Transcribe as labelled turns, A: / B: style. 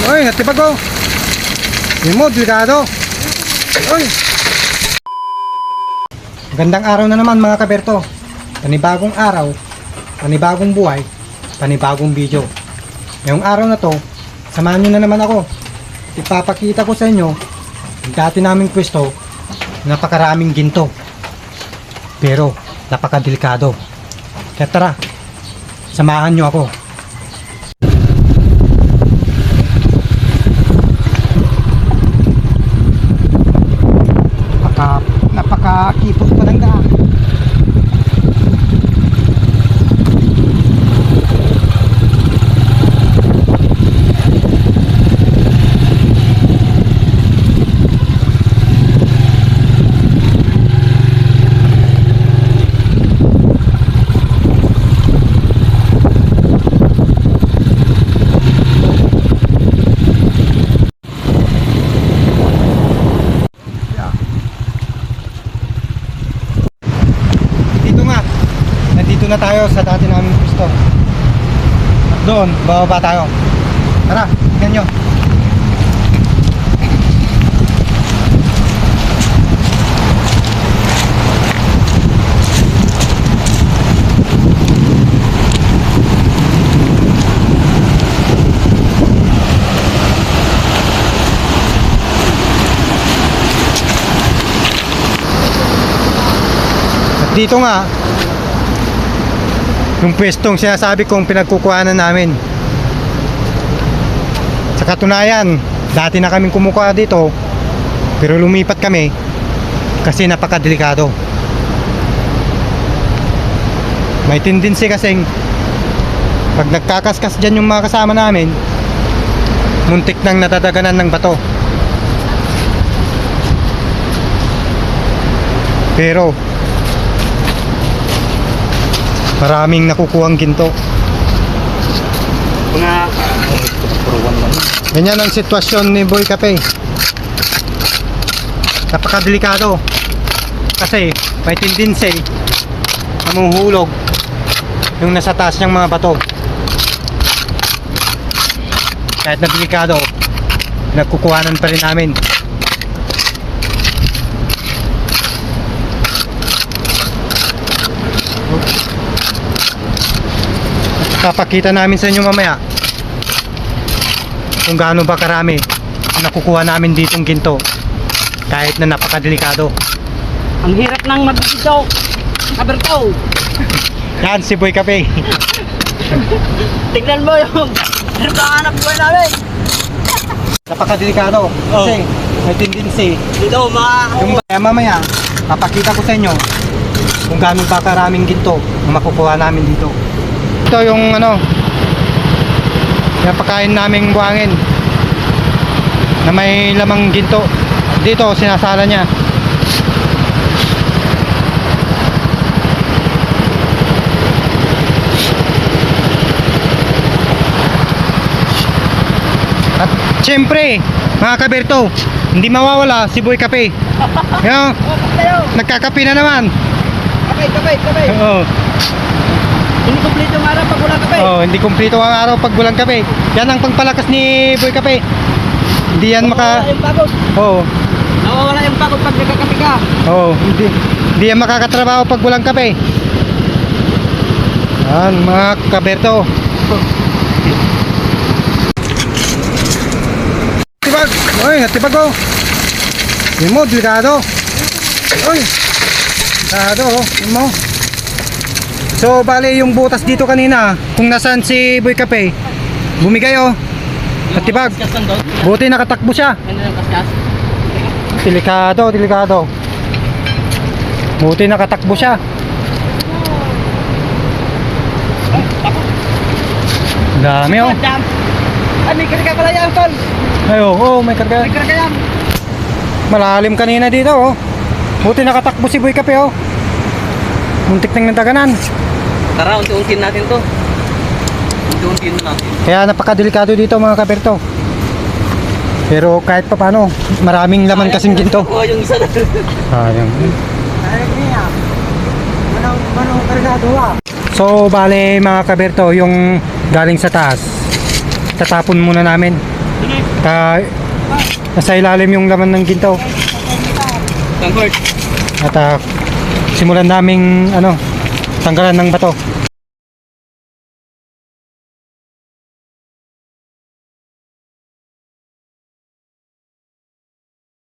A: Uy, natipag ko. Yun mo, delikado. Uy. Magandang araw na naman mga kaberto. Panibagong araw, panibagong buhay, panibagong video. Ngayong araw na to, samahan nyo na naman ako. Ipapakita ko sa inyo yung dati naming pwesto, napakaraming ginto. Pero napakadelikado. Kaya tara, samahan nyo ako. Napakakipot pa ng daan. Nandito na tayo sa dati naming pwesto. At doon, bababa tayo. Tara, tingnan nyo. At dito nga, yung pwestong sinasabi kong pinagkukuhanan namin. Sa katunayan, dati na kaming kumukuha dito, pero lumipat kami kasi napakadelikado. May tendency kasing pag nagkakaskas dyan yung mga kasama namin, muntik nang natadaganan ng bato. Pero maraming nakukuhang ginto. Ganyan ang sitwasyon ni Boy Cafe. Napakadelikado. Kasi may tendency na mahuhulog yung nasa taas niyang mga bato. Kahit na delikado, nagkukuhanan pa rin namin. Papakita namin sa inyo mamaya kung gaano ba karami nakukuha namin ditong ginto kahit na napakadelikado.
B: Ang hirap nang mag-video, kaberto.
A: Yan si Boy Cafe.
B: Tignan mo yung hirap na anak buhay namin.
A: Napakadelikado kasi may tendency
B: Dito
A: yung mamaya papakita ko sa inyo kung gaano ba karaming ginto na makukuha namin dito. Ito yung napakain naming buhangin na may lamang ginto. Dito sinasala niya. At syempre mga kaberto, hindi mawawala si Boy Cafe. Yan, nagkakape na naman.
B: Kape.
A: Oo.
B: Hindi kumpleto ang araw pag walang kape.
A: Oh, hindi kumpleto ang araw pag walang kape. Yan ang pagpalakas ni Boy Cafe. Hindi yan
B: Nawawala yung pagod.
A: Oo.
B: Nawawala yung pagod pag nagkakape ka.
A: Oo, hindi yan makakatrabaho pag walang kape. Yan mga kaberto. Tibag! Uy, natibag ko. Yun mo, delikado. Uy, delikado oh. Yun mo. So, bale yung butas dito kanina, kung nasaan si Boy Cafe, bumigay oh. Natibag. Buti nakatakbo siya. Delikado. Buti nakatakbo siya. Dami oh.
B: Ay, may karga pala yan, tol.
A: Ay oh, may karga.
B: May karga yan.
A: Malalim kanina dito oh. Buti nakatakbo si Boy Cafe oh. Muntik nang nataganan.
B: Tara, unti-untiin natin to. Unti-untiin natin.
A: Kaya napakadelikado dito mga kaberto. Pero kahit pa paano, maraming laman kasing ginto.
B: Oh, yung isa na.
A: Sayang.
B: Manong kargado ah.
A: So bale mga kaberto, yung galing sa taas tatapon muna namin Nasa ilalim yung laman ng ginto.
B: Comfort.
A: At simulan naming tanggalan ng bato.